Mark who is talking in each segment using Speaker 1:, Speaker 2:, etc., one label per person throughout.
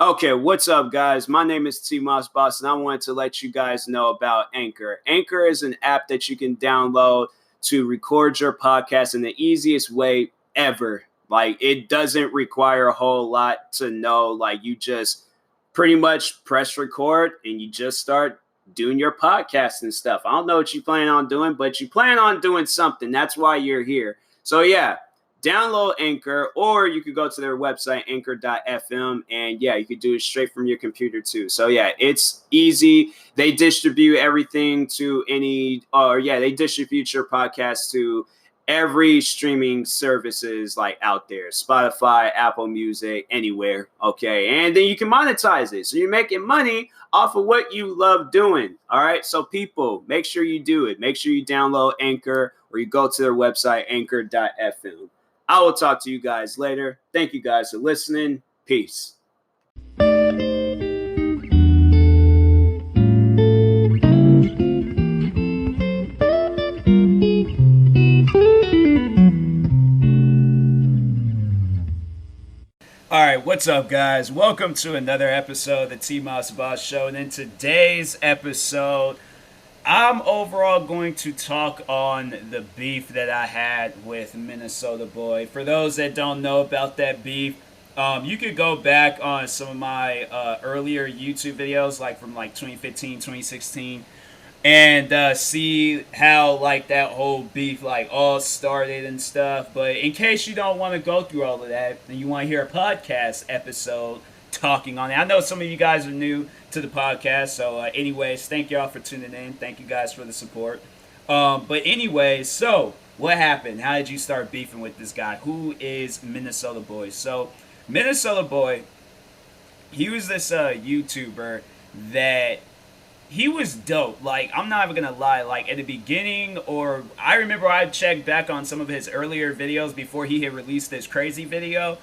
Speaker 1: Okay, what's up, guys? My name is TMossBoss, and I wanted to let you guys know about Anchor. Anchor is an app that you can download to record your podcast in the easiest way ever. Like, it doesn't require a whole lot to know. Like, you just pretty much press record and you just start doing your podcast and stuff. I don't know what you plan on doing, but you plan on doing something. That's why you're here. So, yeah, download Anchor, or you could go to their website, anchor.fm, and yeah, you could do it straight from your computer too. So yeah, it's easy. They distribute everything to they distribute your podcast to every streaming services like out there, Spotify, Apple Music, anywhere. Okay, and then you can monetize it, so you're making money off of what you love doing. All right, so people, make sure you do it. Make sure you download Anchor, or you go to their website, anchor.fm. I will talk to you guys later. Thank you guys for listening. Peace. All right, what's up, guys? Welcome to another episode of the TMossBoss Show. And in today's episode, I'm overall going to talk on the beef that I had with Minnesotaboyy. For those that don't know about that beef, you could go back on some of my earlier YouTube videos, like from like 2015, 2016, and see how like that whole beef like all started and stuff. But in case you don't want to go through all of that and you want to hear a podcast episode talking on it, I know some of you guys are new to the podcast, so anyways, thank y'all for tuning in. Thank you guys for the support. But anyways, so what happened? How did you start beefing with this guy? Who is Minnesotaboyy? So Minnesotaboyy, he was this YouTuber that he was dope. Like, I'm not even gonna lie. Like, at the beginning, or I remember I checked back on some of his earlier videos before he had released this crazy video.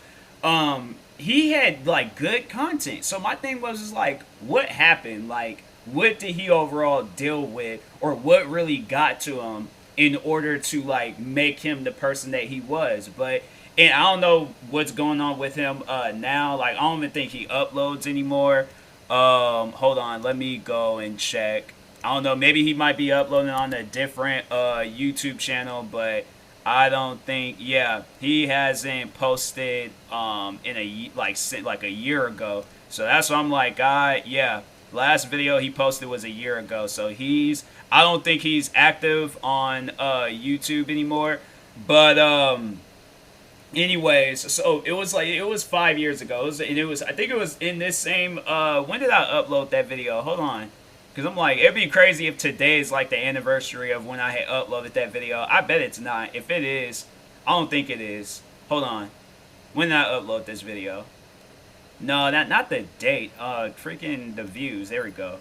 Speaker 1: He had like good content. So my thing was just like, what happened? Like, what did he overall deal with, or what really got to him in order to like make him the person that he was? But and I don't know what's going on with him now. Like, I don't even think he uploads anymore. Hold on, let me go and check. I don't know, maybe he might be uploading on a different YouTube channel, but I don't think. Yeah, he hasn't posted in like a year ago. So that's why I'm like, yeah. Last video he posted was a year ago. So I don't think he's active on YouTube anymore. But anyways, so it was 5 years ago. I think it was in this same when did I upload that video? Hold on. Because I'm like, it'd be crazy if today is like the anniversary of when I had uploaded that video. I bet it's not. If it is, I don't think it is. Hold on. When did I upload this video? No, not the date. Freaking the views. There we go.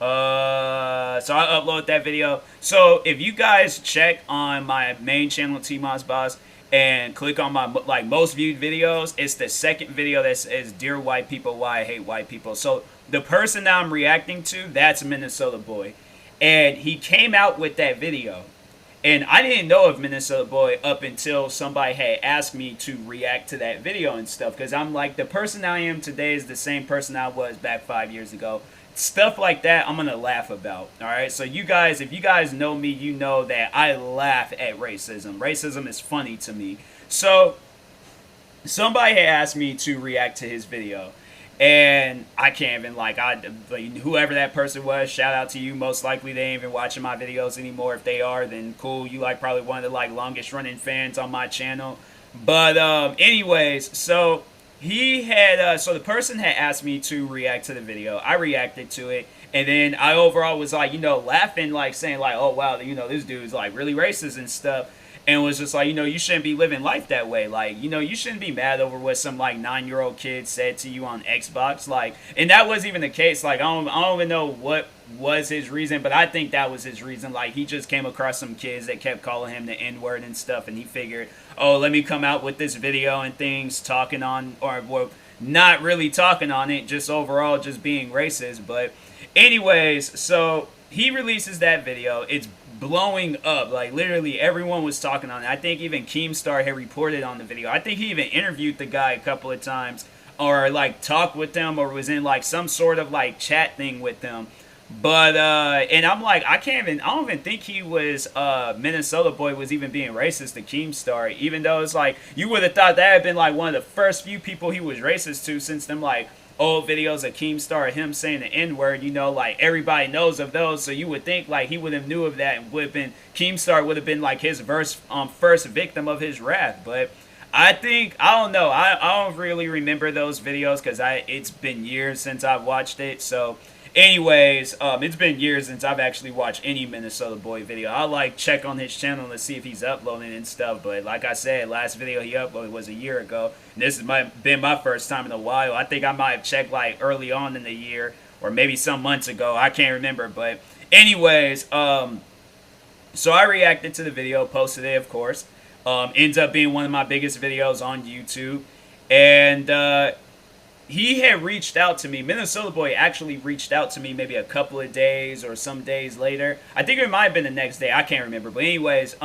Speaker 1: So I upload that video. So if you guys check on my main channel, TMossBoss, and click on my like most viewed videos, it's the second video that says "Dear White People, Why I Hate White People." So the person that I'm reacting to, that's Minnesotaboyy, and he came out with that video. And I didn't know of Minnesotaboyy up until somebody had asked me to react to that video and stuff. Because I'm like, the person I am today is the same person I was back 5 years ago. Stuff like that, I'm going to laugh about. All right. So you guys, if you guys know me, you know that I laugh at racism. Racism is funny to me. So somebody had asked me to react to his video. And I can't even whoever that person was, shout out to you. Most likely they ain't even watching my videos anymore. If they are, then cool. You like probably one of the like longest running fans on my channel. But anyways, so he had so the person had asked me to react to the video. I reacted to it, and then I overall was like, laughing, like saying like, oh wow, this dude's like really racist and stuff. And was just like, you shouldn't be living life that way. Like, you shouldn't be mad over what some like 9-year-old kid said to you on Xbox. Like, and that wasn't even the case. Like, I don't even know what was his reason, but I think that was his reason. Like, he just came across some kids that kept calling him the N-word and stuff, and he figured, oh, let me come out with this video and things talking on, or well, not really talking on it, just overall just being racist. But anyways, so he releases that video. It's blowing up. Like, literally everyone was talking on it. I think even Keemstar had reported on the video. I think he even interviewed the guy a couple of times or like talk with them or was in like some sort of like chat thing with them. But and I'm like, I don't even think he was Minnesotaboyy was even being racist to Keemstar, even though it's like you would have thought that had been like one of the first few people he was racist to, since them like old videos of Keemstar, him saying the N-word, like everybody knows of those. So you would think like he would have knew of that and would have been, Keemstar would have been like his first victim of his wrath. But I think, I don't know, I don't really remember those videos because it's been years since I've watched it. So anyways, it's been years since I've actually watched any Minnesotaboyy video. I'll like check on his channel to see if he's uploading and stuff. But like I said, last video he uploaded was a year ago. And this has been my first time in a while. I think I might have checked like early on in the year or maybe some months ago. I can't remember. But anyways, so I reacted to the video, posted it, of course. Ends up being one of my biggest videos on YouTube. And he had reached out to me. Minnesotaboyy actually reached out to me maybe a couple of days or some days later. I think it might have been the next day. I can't remember. But anyways,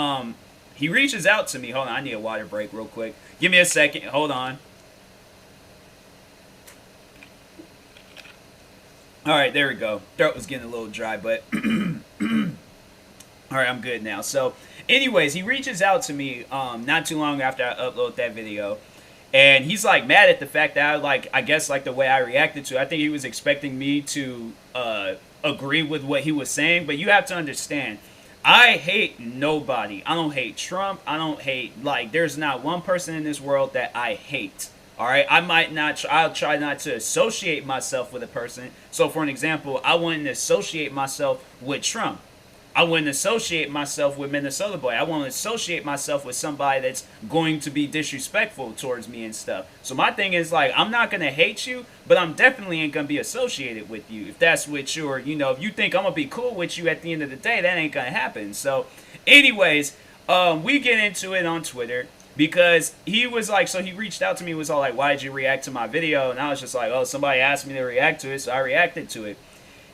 Speaker 1: he reaches out to me. Hold on, I need a water break real quick. Give me a second. Hold on. All right, there we go. Throat was getting a little dry, but all right, I'm good now. So anyways, he reaches out to me not too long after I upload that video. And he's like mad at the fact that I guess like the way I reacted to it. I think he was expecting me to agree with what he was saying. But you have to understand, I hate nobody. I don't hate Trump. I don't hate, like, there's not one person in this world that I hate. All right, I'll try not to associate myself with a person. So for an example, I wouldn't associate myself with Trump. I wouldn't associate myself with Minnesotaboyy. I won't associate myself with somebody that's going to be disrespectful towards me and stuff. So my thing is, like, I'm not going to hate you, but I'm definitely ain't going to be associated with you. If that's what you're, if you think I'm going to be cool with you at the end of the day, that ain't going to happen. So anyways, we get into it on Twitter because he was like, so he reached out to me, was all like, why did you react to my video? And I was just like, oh, somebody asked me to react to it, so I reacted to it.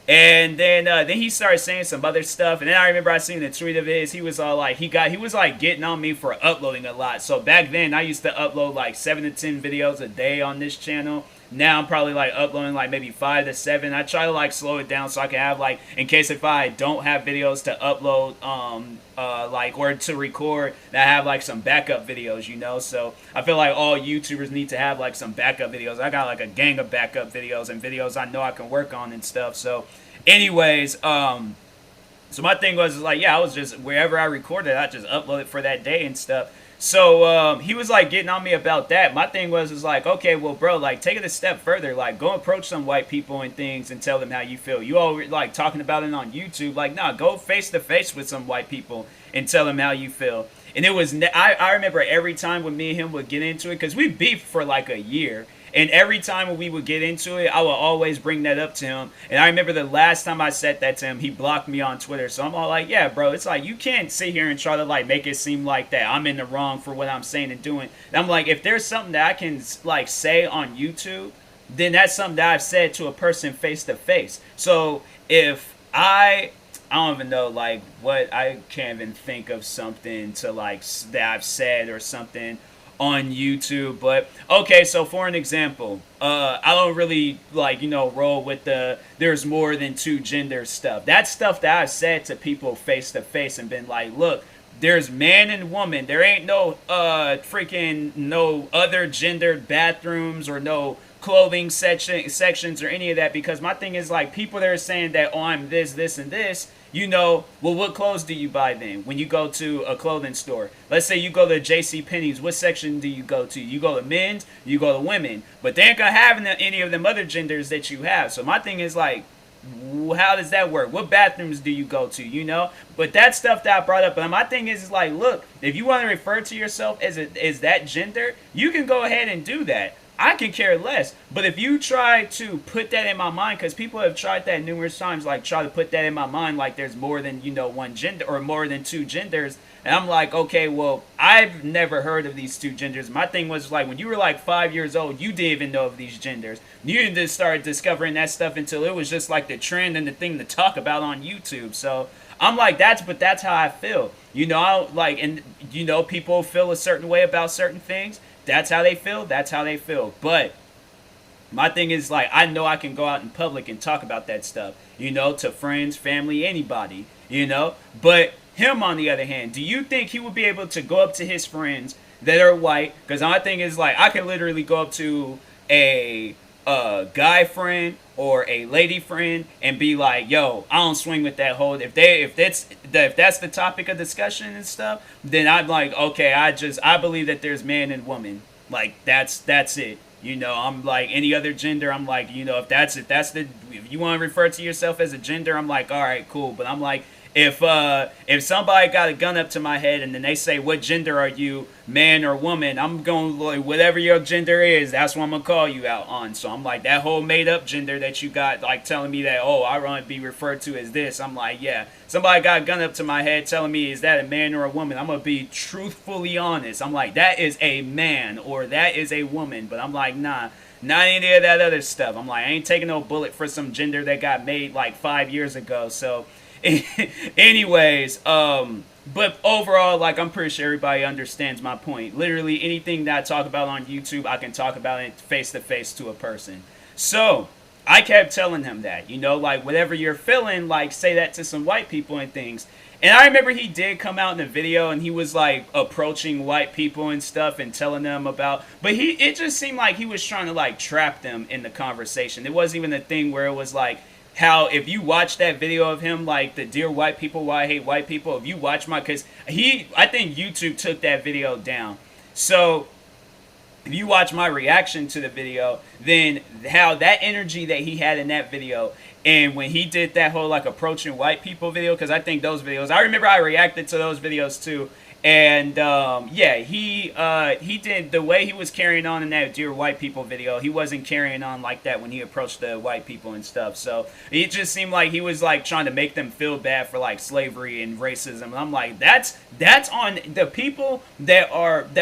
Speaker 1: And then he started saying some other stuff, and then I remember I seen the tweet of his. He was all like, he was like getting on me for uploading a lot. So back then I used to upload like 7 to 10 videos a day on this channel. Now I'm probably like uploading like maybe 5 to 7. I try to like slow it down so I can have like, in case if I don't have videos to upload, like, or to record, that I have like some backup videos, So I feel like all YouTubers need to have like some backup videos. I got like a gang of backup videos and videos I know I can work on and stuff. So anyways, so my thing was like, yeah, I was just, wherever I recorded, I just upload it for that day and stuff. So he was like getting on me about that. My thing was like, okay, well, bro, like take it a step further. Like go approach some white people and things and tell them how you feel. You all like talking about it on YouTube. Like, nah, go face to face with some white people and tell them how you feel. And it was, I remember every time when me and him would get into it, because we beefed for like a year. And every time when we would get into it, I would always bring that up to him. And I remember the last time I said that to him, he blocked me on Twitter. So I'm all like, yeah, bro, it's like, you can't sit here and try to like make it seem like that I'm in the wrong for what I'm saying and doing. And I'm like, if there's something that I can like say on YouTube, then that's something that I've said to a person face to face. So if I don't even know like what, I can't even think of something to like that I've said or something on YouTube. But okay, so for an example, I don't really like roll with the there's more than 2 genders stuff. That's stuff that I've said to people face to face and been like, look, there's man and woman. There ain't no freaking no other gendered bathrooms or no clothing sections or any of that, because my thing is like, people that are saying that, oh, I'm this and this, well, what clothes do you buy then when you go to a clothing store? Let's say you go to JCPenney's. What section do you go to? You go to men's, you go to women. But they ain't going to have any of them other genders that you have. So my thing is like, how does that work? What bathrooms do you go to, But that stuff that I brought up. But my thing is like, look, if you want to refer to yourself as that gender, you can go ahead and do that. I can care less. But if you try to put that in my mind, because people have tried that numerous times, like try to put that in my mind like there's more than, one gender or more than 2 genders. And I'm like, okay, well, I've never heard of these 2 genders. My thing was like, when you were like 5 years old, you didn't even know of these genders. You didn't just start discovering that stuff until it was just like the trend and the thing to talk about on YouTube. So I'm like, that's how I feel. I like, and people feel a certain way about certain things. That's how they feel. That's how they feel. But My thing is like I know I can go out in public and talk about that stuff, to friends, family, anybody. But him on the other hand, do you think he would be able to go up to his friends that are white? Because my thing is like I can literally go up to a guy friend or a lady friend and be like, "Yo, I don't swing with that whole." If that's the topic of discussion and stuff, then I'm like, okay, I believe that there's man and woman. Like that's it. I'm like any other gender. I'm like, if you want to refer to yourself as a gender, I'm like, all right, cool. But I'm like, if somebody got a gun up to my head and then they say, what gender are you, man or woman, I'm going like whatever your gender is, that's what I'm gonna call you out on. So I'm like that whole made up gender that you got like telling me that, oh, I want to be referred to as this. I'm like, yeah, somebody got a gun up to my head telling me is that a man or a woman, I'm gonna be truthfully honest. I'm like, that is a man or that is a woman. But I'm like, nah, not any of that other stuff. I'm like, I ain't taking no bullet for some gender that got made like 5 years ago. So anyways, but overall, like, I'm pretty sure everybody understands my point. Literally anything that I talk about on YouTube, I can talk about it face to face to a person. So I kept telling him that, like whatever you're feeling, like say that to some white people and things. And I remember he did come out in the video and he was like approaching white people and stuff and telling them about, but it just seemed like he was trying to like trap them in the conversation. It wasn't even a thing where it was like, how if you watch that video of him, like the Dear White People, Why I Hate White People, if you watch because I think YouTube took that video down. So if you watch my reaction to the video, then how that energy that he had in that video, and when he did that whole like approaching white people video, because I think those videos, I remember I reacted to those videos too. And yeah, he did the way he was carrying on in that Dear White People video. He wasn't carrying on like that when he approached the white people and stuff. So it just seemed like he was like trying to make them feel bad for like slavery and racism. And I'm like, that's on the people that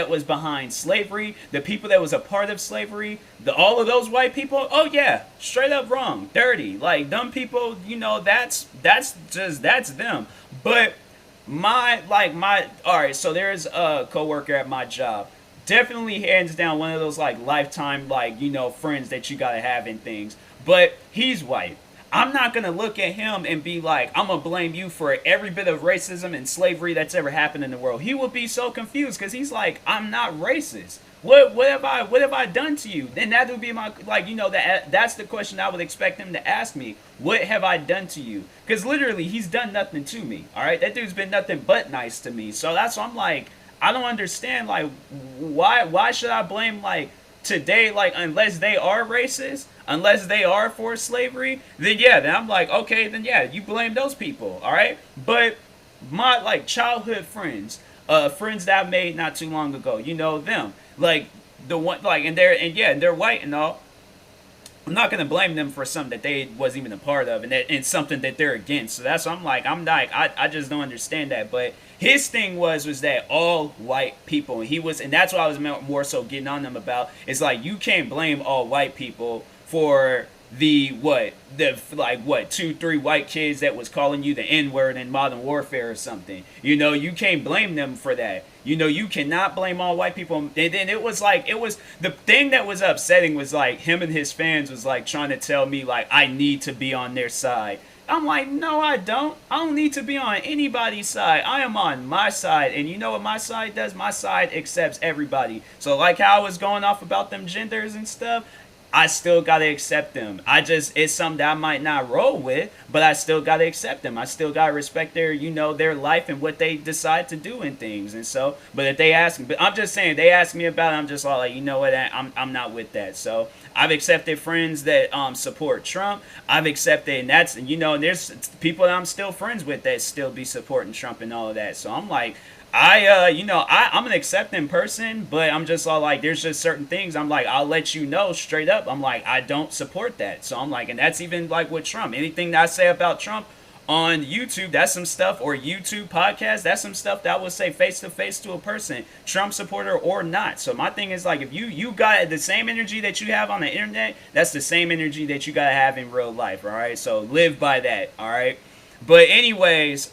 Speaker 1: was behind slavery, the people that was a part of slavery, all of those white people. Oh yeah, straight up wrong, dirty, like dumb people. That's them. But all right, so there's a coworker at my job, definitely hands down one of those like lifetime like friends that you gotta have and things, but he's white. I'm not gonna look at him and be like, I'm gonna blame you for every bit of racism and slavery that's ever happened in the world. He would be so confused because he's like, I'm not racist. What have I done to you? Then that would be my that's the question I would expect him to ask me. What have I done to you? Because literally he's done nothing to me. All right, that dude's been nothing but nice to me. So that's why I'm like, I don't understand like why should I blame like today, like unless they are racist, unless they are for slavery, then I'm like, okay, then yeah, you blame those people. All right, but my like childhood friends, friends that I made not too long ago, them. Like the one, like, and they're white and all. I'm not gonna blame them for something that they wasn't even a part of, and something that they're against. So that's what I'm like. I just don't understand that. But his thing was that all white people, and that's what I was more so getting on them about. It's like you can't blame all white people for the 2-3 white kids that was calling you the N-word in Modern Warfare or something. You can't blame them for that. You cannot blame all white people. And then it was the thing that was upsetting was like him and his fans was like trying to tell me like I need to be on their side. I'm like, no, I don't. I don't need to be on anybody's side. I am on my side. And you know what my side does? My side accepts everybody. So like how I was going off about them genders and stuff, I still gotta accept them. It's something that I might not roll with, but I still gotta accept them. I still gotta respect their, their life and what they decide to do and things. And so, but if they ask me, but I'm just saying, they ask me about it, I'm just all like, you know what, I'm not with that. So I've accepted friends that support Trump. I've accepted, and that's, there's people that I'm still friends with that still be supporting Trump and all of that. So I'm like, I'm an accepting person, but I'm just all like, there's just certain things I'm like, I'll let you know straight up. I'm like, I don't support that. So I'm like, and that's even like with Trump. Anything that I say about Trump on YouTube, that's some stuff, or YouTube podcast, that's some stuff that I would say face to face to a person, Trump supporter or not. So my thing is like, if you got the same energy that you have on the internet, that's the same energy that you gotta have in real life. All right, so live by that. All right, but anyways,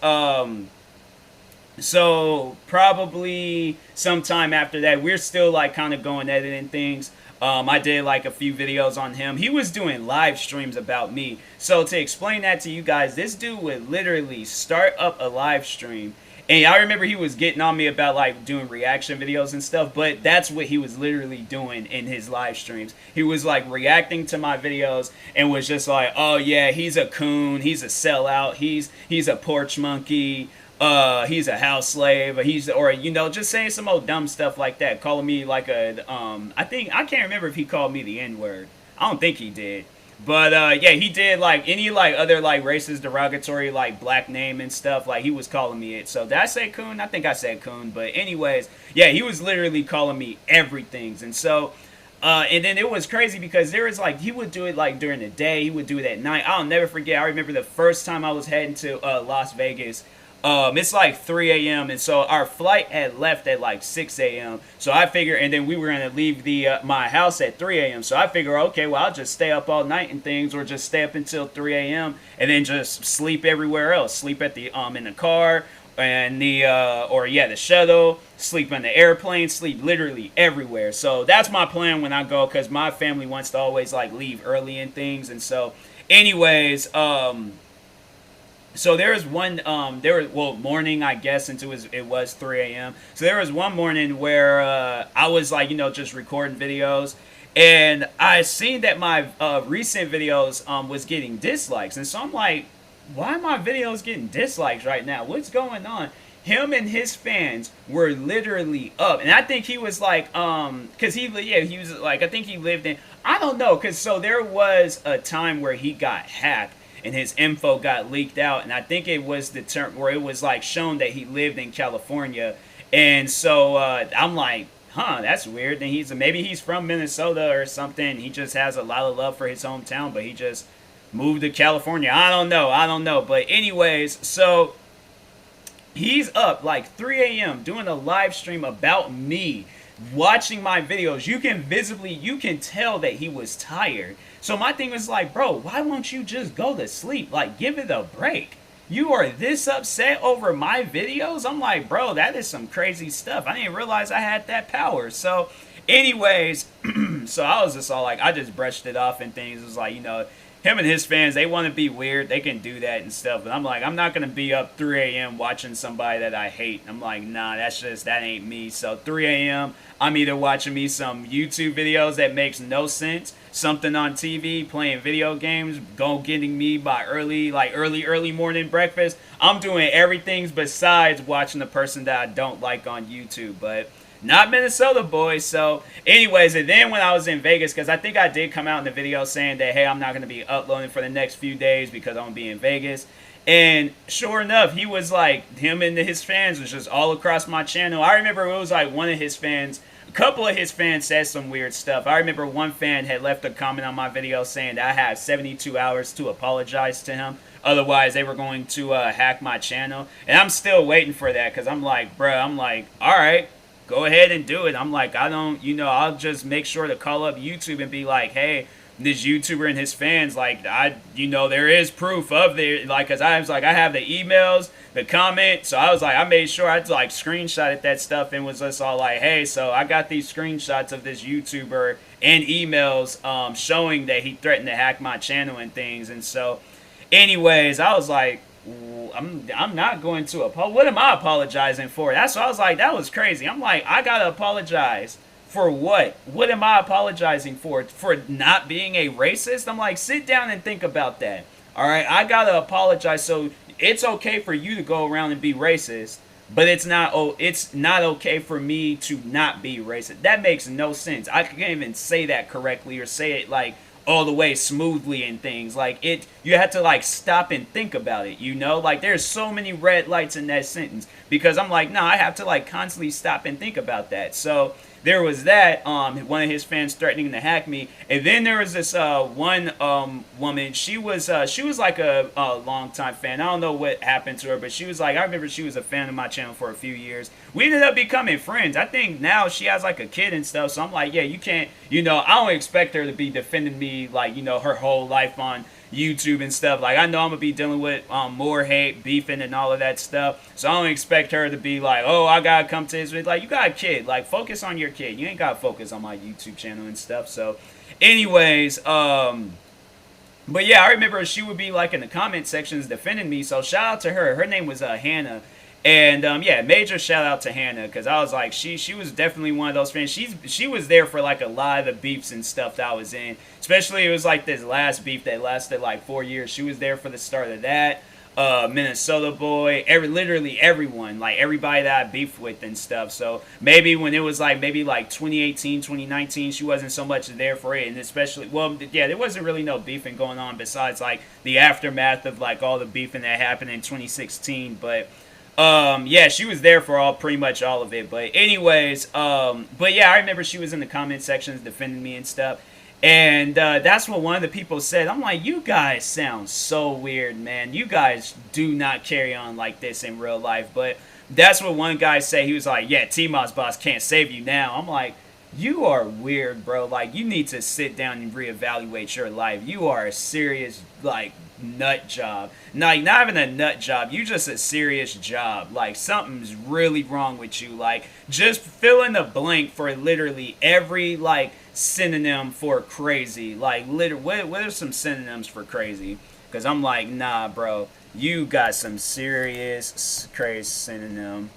Speaker 1: so probably sometime after that, we're still like kind of going at it and things. I did like a few videos on him. He was doing live streams about me. So to explain that to you guys, this dude would literally start up a live stream. And I remember he was getting on me about like doing reaction videos and stuff, but that's what he was literally doing in his live streams. He was like reacting to my videos and was just like, "Oh yeah, he's a coon, he's a sellout, he's a porch monkey, he's a house slave, or just saying some old dumb stuff like that, calling me like I can't remember if he called me the N-word. I don't think he did. But yeah, he did like any like other like racist, derogatory like black name and stuff. Like he was calling me it. So did I say coon? I think I said coon. But anyways, yeah, he was literally calling me everything. And so, and then it was crazy because there was like he would do it like during the day. He would do it at night. I'll never forget. I remember the first time I was heading to Las Vegas. It's like 3 a.m. and so our flight had left at like 6 a.m. So I figure, and then we were gonna leave my house at 3 a.m. So I figure, okay, well I'll just stay up all night and things, or just stay up until 3 a.m. and then just sleep everywhere else. Sleep at the in the car and the shuttle. Sleep on the airplane. Sleep literally everywhere. So that's my plan when I go, because my family wants to always like leave early and things. And so, anyways, so there was one, morning, I guess, since it was 3 a.m. So there was one morning where I was like, just recording videos, and I seen that my recent videos was getting dislikes, and so I'm like, why are my videos getting dislikes right now? What's going on? Him and his fans were literally up, and I think he was like, cause he was like, I think he lived in, I don't know, cause so there was a time where he got hacked. And his info got leaked out, and I think it was the term where it was like shown that he lived in California, and so I'm like, that's weird. And maybe he's from Minnesota or something. He just has a lot of love for his hometown, but he just moved to California. I don't know. But anyways, so he's up like 3 a.m. doing a live stream about me, watching my videos. You can tell that he was tired. So my thing was like, bro, why won't you just go to sleep? Like, give it a break. You are this upset over my videos? I'm like, bro, that is some crazy stuff. I didn't realize I had that power. So anyways, so I was just all like, I just brushed it off and things. It was like, him and his fans, they want to be weird. They can do that and stuff. But I'm like, I'm not going to be up 3 a.m. watching somebody that I hate. I'm like, nah, that ain't me. So 3 a.m., I'm either watching me some YouTube videos that makes no sense, something on TV, playing video games, getting me by early morning breakfast. I'm doing everything besides watching the person that I don't like on YouTube. But not Minnesotaboyy. So anyways, and then when I was in Vegas, because I think I did come out in the video saying that, hey, I'm not going to be uploading for the next few days because I'm going to be in Vegas. And sure enough, he was like, him and his fans was just all across my channel. I remember it was like one of his fans, a couple of his fans said some weird stuff. I remember one fan had left a comment on my video saying that I had 72 hours to apologize to him. Otherwise, they were going to hack my channel. And I'm still waiting for that, because I'm like, all right, go ahead and do it. I'm like, I'll just make sure to call up YouTube and be like, hey, this YouTuber and his fans, like, there is proof of because I was like, I have the emails, the comment. So I was like, I made sure I like screenshotted that stuff and was just all like, hey, so I got these screenshots of this YouTuber and emails showing that he threatened to hack my channel and things. And so anyways, I was like, I'm not going to apologize. What am I apologizing for? That's why I was like, that was crazy. I'm like, I gotta apologize for what? What am I apologizing for? For not being a racist? I'm like, sit down and think about that. All right, I gotta apologize. So it's okay for you to go around and be racist, but it's not okay for me to not be racist. That makes no sense. I can't even say that correctly or say it like all the way smoothly and things. Like, you have to like stop and think about it, like there's so many red lights in that sentence, because I'm like, no, I have to like constantly stop and think about that. So there was that, one of his fans threatening to hack me, and then there was this one woman. She was like a long-time fan. I don't know what happened to her, but she was like, I remember she was a fan of my channel for a few years. We ended up becoming friends. I think now she has like a kid and stuff, so I'm like, yeah, you can't, I don't expect her to be defending me like, her whole life on YouTube and stuff. Like, I know I'm gonna be dealing with more hate, beefing, and all of that stuff. So I don't expect her to be like, oh, I gotta come to this video. Like, you got a kid. Like, focus on your kid. You ain't gotta focus on my YouTube channel and stuff. So, anyways, but yeah, I remember she would be like in the comment sections defending me. So shout out to her. Her name was Hannah. And yeah, major shout out to Hannah, because I was like, she was definitely one of those fans. She was there for like a lot of the beefs and stuff that I was in. Especially it was like this last beef that lasted like 4 years. She was there for the start of that. Minnesotaboyy, literally everyone, like everybody that I beefed with and stuff. So maybe when it was like maybe like 2018, 2019, she wasn't so much there for it. And especially, well, yeah, there wasn't really no beefing going on besides like the aftermath of like all the beefing that happened in 2016. But yeah, she was there for pretty much all of it. But anyways, but yeah, I remember she was in the comment sections defending me and stuff. And that's what one of the people said. I'm like, you guys sound so weird, man. You guys do not carry on like this in real life. But that's what one guy said. He was like, yeah, TMossBoss can't save you now. I'm like, you are weird, bro. Like, you need to sit down and reevaluate your life. You are a serious, like, nut job. Like, not even a nut job. You just a serious job. Like, something's really wrong with you. Like, just fill in the blank for literally every, like, synonym for crazy. Like, literally, what are some synonyms for crazy? Because I'm like, nah, bro. You got some serious crazy synonym.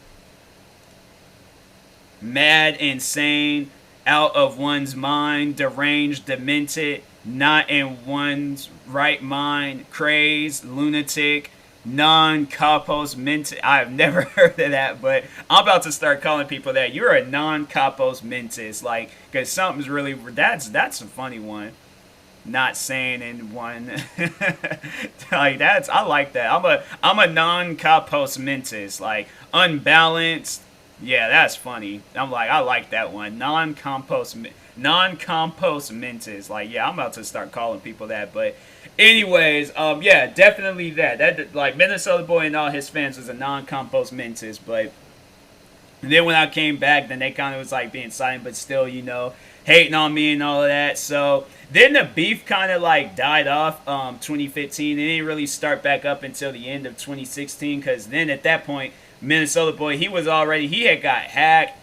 Speaker 1: Mad, insane, out of one's mind, deranged, demented, not in one's right mind, crazed, lunatic, non-capos mentis. I've never heard of that, but I'm about to start calling people that. You're a non-capos mentis, like, because something's really, that's a funny one. Not saying in one. Like, that's, I like that. I'm a non-capos mentis, like, unbalanced. Yeah, that's funny. I'm like, I like that one. Non-compost mentis. Like, yeah, I'm about to start calling people that. But anyways, yeah, definitely that. That, like, Minnesotaboyy and all his fans was a non-compost mentis. But then when I came back, then they kind of was like being silent, but still, you know, hating on me and all of that. So then the beef kind of like died off 2015. It didn't really start back up until the end of 2016, because then at that point, Minnesotaboyy, he had got hacked.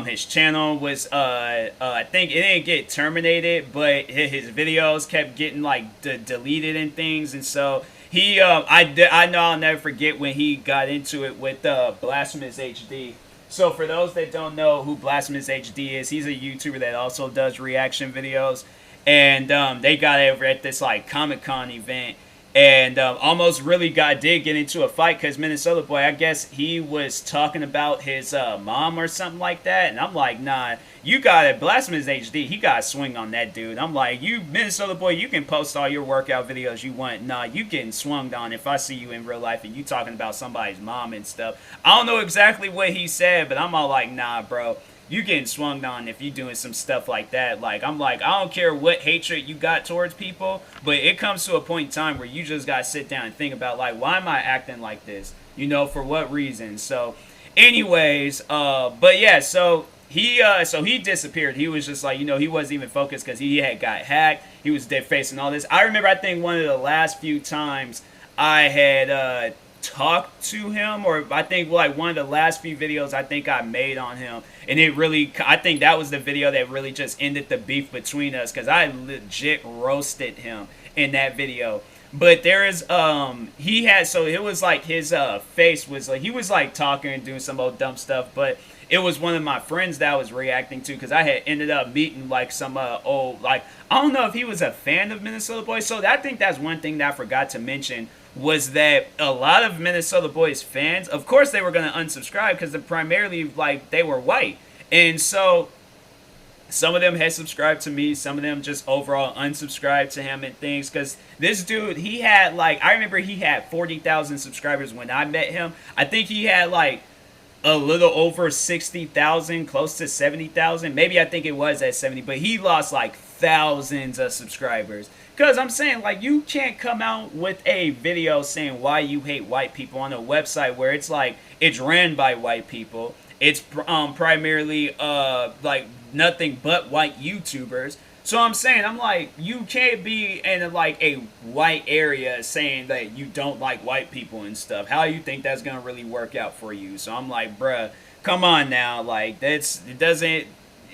Speaker 1: His channel was, I think it didn't get terminated, but his videos kept getting like deleted and things. And so he, I know I'll never forget when he got into it with Blasphemous HD. So for those that don't know who Blasphemous HD is, he's a YouTuber that also does reaction videos. And they got over at this like Comic-Con event. And almost really did get into a fight because Minnesotaboyy, I guess he was talking about his mom or something like that. And I'm like, nah, you got it. Blasphemous HD, he got to swing on that dude. I'm like, you, Minnesotaboyy, you can post all your workout videos you want. Nah, you getting swung on if I see you in real life and you talking about somebody's mom and stuff. I don't know exactly what he said, but I'm all like, nah, bro. You getting swung on if you doing some stuff like that. Like, I'm like, I don't care what hatred you got towards people, but it comes to a point in time where you just gotta sit down and think about, like, why am I acting like this? You know, for what reason? So, anyways, but yeah, so he disappeared. He was just like, you know, he wasn't even focused because he had got hacked. He was dead facing all this. I remember, I think one of the last few times I had talked to him, or I think like one of the last few videos I think I made on him, and it really, I think that was the video that really just ended the beef between us, because I legit roasted him in that video. But there is he had, so it was like his face was like, he was like talking and doing some old dumb stuff, but it was one of my friends that I was reacting to, because I had ended up meeting like some old, like, I don't know if he was a fan of Minnesotaboyy. So I think that's one thing that I forgot to mention, was that a lot of Minnesotaboyy's fans, of course they were going to unsubscribe because they're primarily, like, they were white. And so some of them had subscribed to me, some of them just overall unsubscribed to him and things, because this dude, he had, like, I remember he had 40,000 subscribers when I met him. I think he had, like, a little over 60,000, close to 70,000. Maybe I think it was at 70, but he lost, like, thousands of subscribers. Because I'm saying, like, you can't come out with a video saying why you hate white people on a website where it's like, it's ran by white people. It's primarily, like, nothing but white YouTubers. So I'm saying, I'm like, you can't be in like a white area saying that you don't like white people and stuff. How you think that's gonna really work out for you? So I'm like, bruh, come on now, like it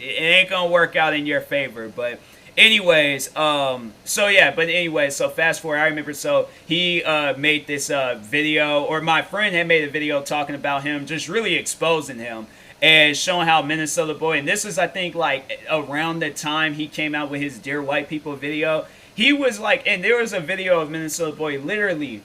Speaker 1: ain't gonna work out in your favor. But anyways, so yeah, but anyway, so fast forward, I remember, so he made this video, or my friend had made a video talking about him, just really exposing him and showing how Minnesotaboyy, and this was, I think, like around the time he came out with his Dear White People video. He was like, and there was a video of Minnesotaboyy literally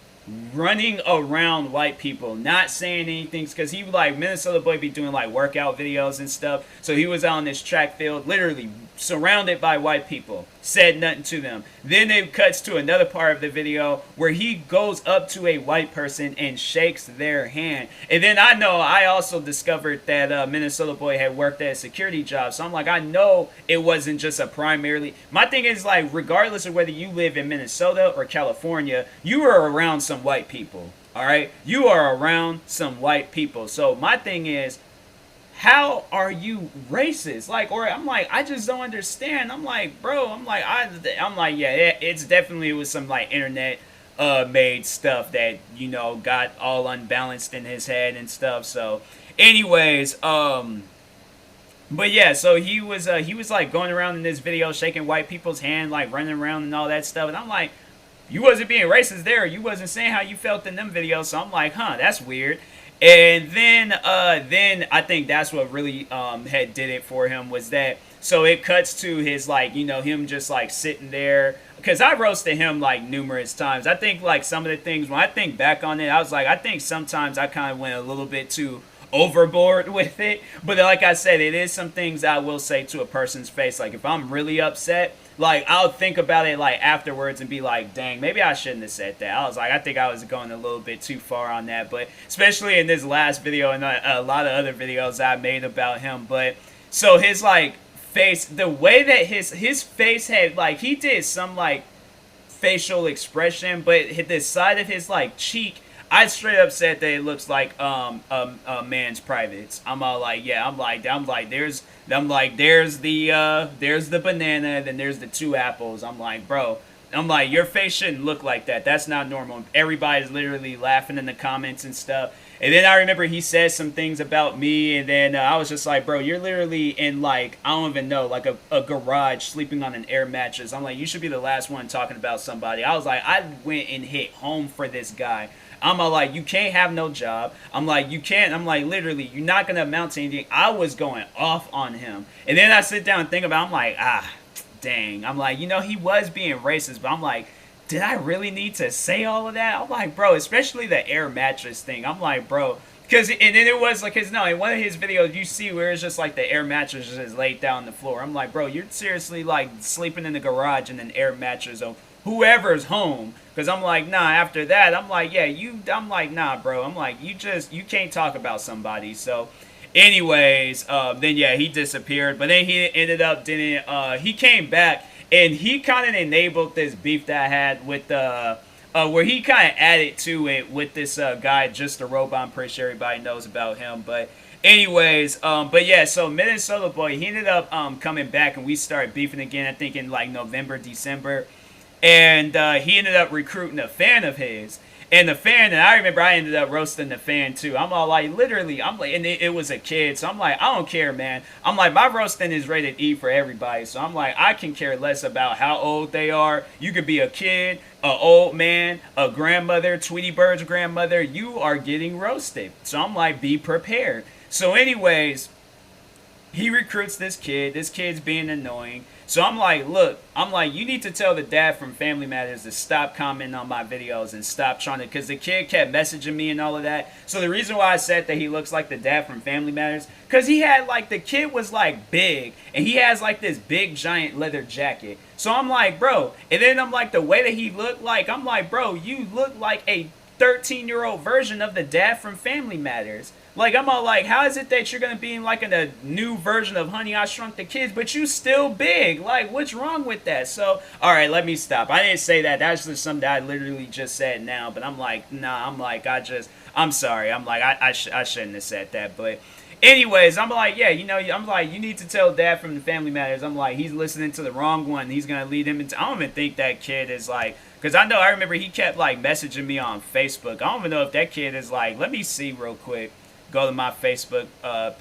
Speaker 1: running around white people, not saying anything, because he like Minnesotaboyy be doing like workout videos and stuff. So he was out on this track field, literally surrounded by white people, said nothing to them. Then it cuts to another part of the video where he goes up to a white person and shakes their hand. And then I also discovered that Minnesotaboyy had worked at a security job. So I'm like, I know it wasn't just a primarily. My thing is, like, regardless of whether you live in Minnesota or California, you are around some white people. All right, you are around some white people. So my thing is, how are you racist? Like, or I'm like, I just don't understand. I'm like, bro, I'm like, yeah, it's definitely, it was some like internet made stuff that, got all unbalanced in his head and stuff. So anyways, but yeah, so he was like going around in this video shaking white people's hand, like running around and all that stuff. And I'm like, you wasn't being racist there. You wasn't saying how you felt in them videos. So I'm like, that's weird. And then I think that's what really had did it for him, was that, so it cuts to his, like, him just like sitting there, because I roasted him like numerous times. I think like some of the things, when I think back on it, I was like, I think sometimes I kind of went a little bit too overboard with it. But like I said, it is some things I will say to a person's face. Like, if I'm really upset, like, I'll think about it like afterwards and be like, dang, maybe I shouldn't have said that. I was like, I think I was going a little bit too far on that. But especially in this last video and a lot of other videos I made about him. But so his like face, the way that his face had, like, he did some like facial expression, but the side of his like cheek, I straight up said that it looks like a man's privates. I'm all like, yeah, there's the banana, then there's the two apples. I'm like, bro, your face shouldn't look like that. That's not normal. Everybody's literally laughing in the comments and stuff. And then I remember he said some things about me, and then I was just like, bro, you're literally in, like, I don't even know, like a garage sleeping on an air mattress. I'm like, you should be the last one talking about somebody. I was like, I went and hit home for this guy. I'm like, you can't have no job. I'm like, you can't. I'm like, literally, you're not going to amount to anything. I was going off on him. And then I sit down and think about it. I'm like, dang. I'm like, he was being racist, but I'm like, did I really need to say all of that? I'm like, bro, especially the air mattress thing. I'm like, bro, because, and then it was like, in one of his videos, you see where it's just like the air mattress is laid down on the floor. I'm like, bro, you're seriously like sleeping in the garage in an air mattress of whoever's home. Because I'm like, nah, after that, I'm like, yeah, I'm like, nah, bro. I'm like, you can't talk about somebody. So anyways, then yeah, he disappeared. But then he ended up, he came back. And he kind of enabled this beef that I had with where he kind of added to it with this guy, Just a Robot. I'm pretty sure everybody knows about him. But anyways, but yeah, so Minnesotaboyy, he ended up coming back, and we started beefing again, I think in like November, December. And he ended up recruiting a fan of his. And the fan, and I remember I ended up roasting the fan too. I'm all like, literally, I'm like, and it was a kid, so I'm like, I don't care, man. I'm like, my roasting is rated E for everybody, so I'm like, I can care less about how old they are. You could be a kid, an old man, a grandmother, Tweety Bird's grandmother. You are getting roasted. So I'm like, be prepared. So anyways, he recruits this kid. This kid's being annoying. So I'm like, look, you need to tell the dad from Family Matters to stop commenting on my videos and stop trying to, because the kid kept messaging me and all of that. So the reason why I said that he looks like the dad from Family Matters, because he had like, the kid was like big, and he has like this big giant leather jacket. So I'm like, bro, and then I'm like, the way that he looked like, I'm like, bro, you look like a 13-year-old version of the dad from Family Matters. Like, I'm all like, how is it that you're going to be in like a new version of Honey, I Shrunk the Kids, but you still big? Like, what's wrong with that? So, all right, let me stop. I didn't say that. That's just something that I literally just said now. But I'm like, nah, I'm like, I'm sorry. I'm like, I shouldn't have said that. But Anyways, I'm like, yeah, I'm like, you need to tell Dad from the Family Matters. I'm like, he's listening to the wrong one. He's gonna lead him into. I don't even think that kid is like, because I remember he kept like messaging me on Facebook. I don't even know if that kid is like. Let me see real quick. Go to my Facebook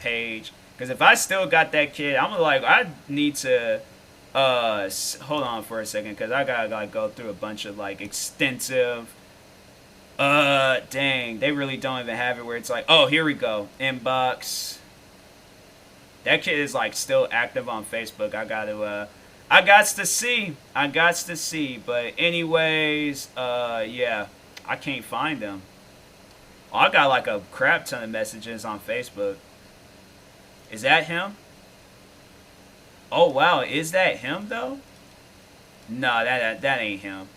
Speaker 1: page, because if I still got that kid, I'm like, I need to hold on for a second, because I gotta like go through a bunch of like extensive. Dang, they really don't even have it where it's like, oh, here we go, inbox. That kid is like still active on Facebook. I got to see. But anyways, yeah, I can't find him. Oh, I got like a crap ton of messages on Facebook. Is that him? Oh wow, is that him though? No, that ain't him.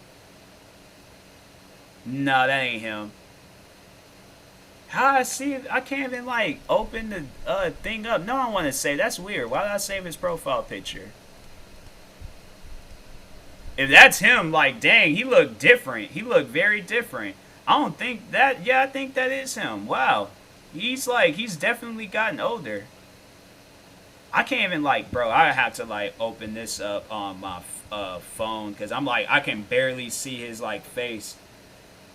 Speaker 1: No, that ain't him. How I see it? I can't even like open the thing up. No, I want to say that's weird. Why did I save his profile picture? If that's him, like dang, he looked different. He looked very different. I don't think that. Yeah, I think that is him. Wow, he's definitely gotten older. I can't even like, bro. I have to like open this up on my phone because I'm like I can barely see his like face.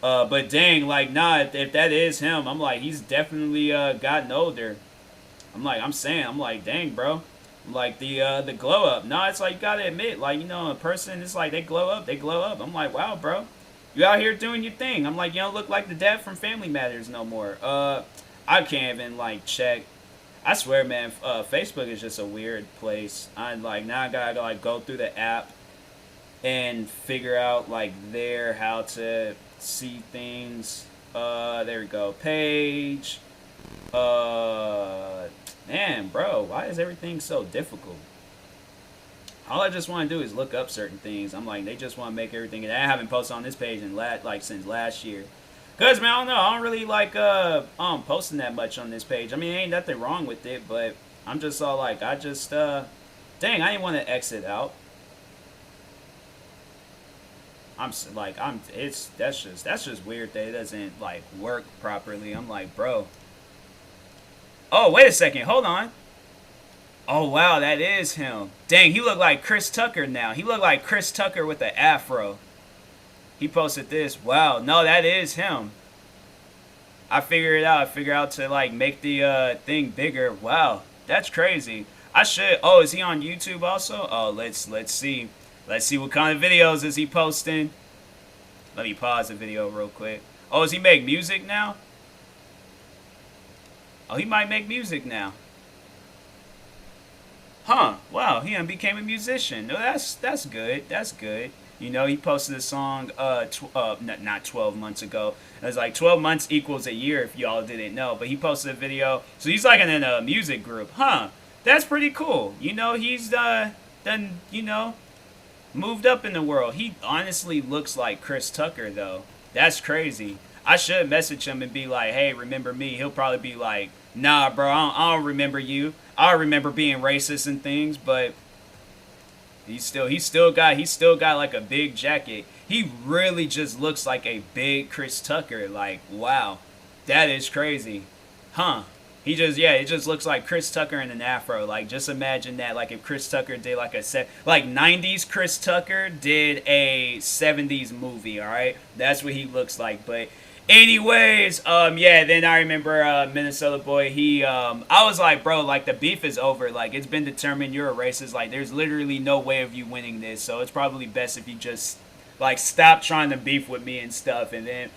Speaker 1: But dang, like, nah, if that is him, I'm like, he's definitely gotten older. I'm like, dang, bro. I'm like, the glow up. Nah, it's like, you gotta admit, like, a person, it's like, they glow up, they glow up. I'm like, wow, bro. You out here doing your thing. I'm like, you don't look like the dad from Family Matters no more. I can't even, like, check. I swear, man, Facebook is just a weird place. I'm like, now I gotta, like, go through the app and figure out, like, how to see things. There we go. Page. Man, bro, why is everything so difficult? All I just want to do is look up certain things. I'm like, they just want to make everything. And I haven't posted on this page in since last year. Cause man, I don't know. I don't really like posting that much on this page. I mean, ain't nothing wrong with it, but I'm just all like, dang, I didn't want to exit out. That's just weird that it doesn't like work properly. I'm like, bro. Oh, wait a second. Hold on. Oh wow, that is him. Dang, he looked like Chris Tucker now. He looked like Chris Tucker with the afro. He posted this. Wow, no, that is him. I figured it out. I figured out to like make the thing bigger. Wow, that's crazy. I should. Oh, is he on YouTube also? Oh, let's see. Let's see what kind of videos is he posting. Let me pause the video real quick. Oh, does he make music now? Oh, he might make music now. Huh? Wow, he became a musician. No, that's good. That's good. He posted a song not 12 months ago. It was like 12 months equals a year if y'all didn't know. But he posted a video. So he's like in a music group. Huh? That's pretty cool. He's done, moved up in the world. He honestly looks like Chris Tucker though. That's crazy. I should message him and be like, hey, remember me? He'll probably be like, nah, bro, I don't remember you. I remember being racist and things, but he's still got like a big jacket. He really just looks like a big Chris Tucker. Like, wow, that is crazy, huh? It just looks like Chris Tucker in an afro. Like, just imagine that. Like, if Chris Tucker did like a 90s Chris Tucker did a 70s movie. All right, that's what he looks like. But anyways, yeah. Then I remember Minnesotaboyy. I was like, bro, like the beef is over. Like, it's been determined you're a racist. Like, there's literally no way of you winning this. So it's probably best if you just like stop trying to beef with me and stuff. And then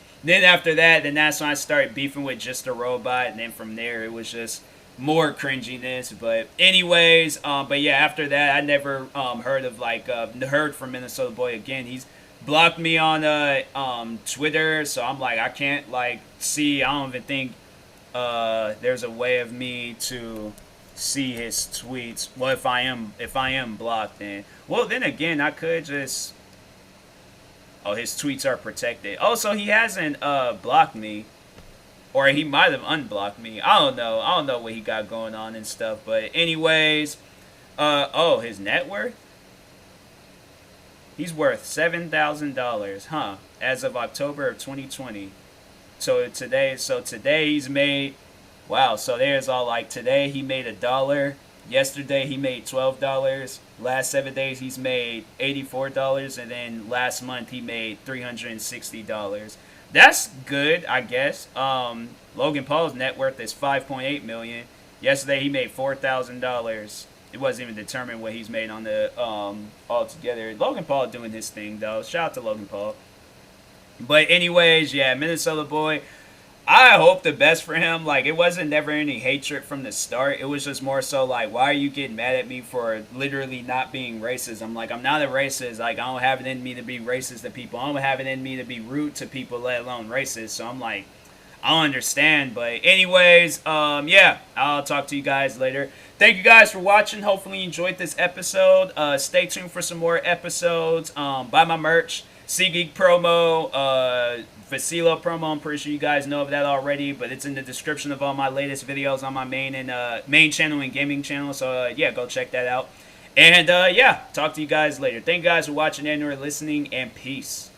Speaker 1: after that, then that's when I started beefing with Just a Robot, and then from there it was just more cringiness. But anyways, but yeah, after that I never heard from Minnesotaboyy again. He's blocked me on Twitter, so I'm like I can't like see. I don't even think there's a way of me to see his tweets. Well, if I am blocked, then again I could just. Oh, his tweets are protected. Oh, so he hasn't blocked me. Or he might have unblocked me. I don't know. I don't know what he got going on and stuff. But anyways, oh, his net worth? He's worth $7,000, huh? As of October of 2020. So today he's made Wow, so there's all like today he made $1. Yesterday he made $12. Last 7 days he's made $84, and then last month he made $360. That's good, I guess. Logan Paul's net worth is 5.8 million. Yesterday he made $4,000. It wasn't even determined what he's made on the altogether. Logan Paul doing his thing though. Shout out to Logan Paul. But anyways, yeah, Minnesotaboyy. I hope the best for him. Like, it wasn't never any hatred from the start. It was just more so like, why are you getting mad at me for literally not being racist? I'm like, I'm not a racist. Like, I don't have it in me to be racist to people. I don't have it in me to be rude to people, let alone racist. So I'm like, I don't understand. But anyways, yeah, I'll talk to you guys later. Thank you guys for watching. Hopefully you enjoyed this episode. Stay tuned for some more episodes. Buy my merch. GEEK promo, Vasilo promo. I'm pretty sure you guys know of that already, but it's in the description of all my latest videos on my main channel and gaming channel. So yeah, go check that out. And yeah, talk to you guys later. Thank you guys for watching and or listening, and peace.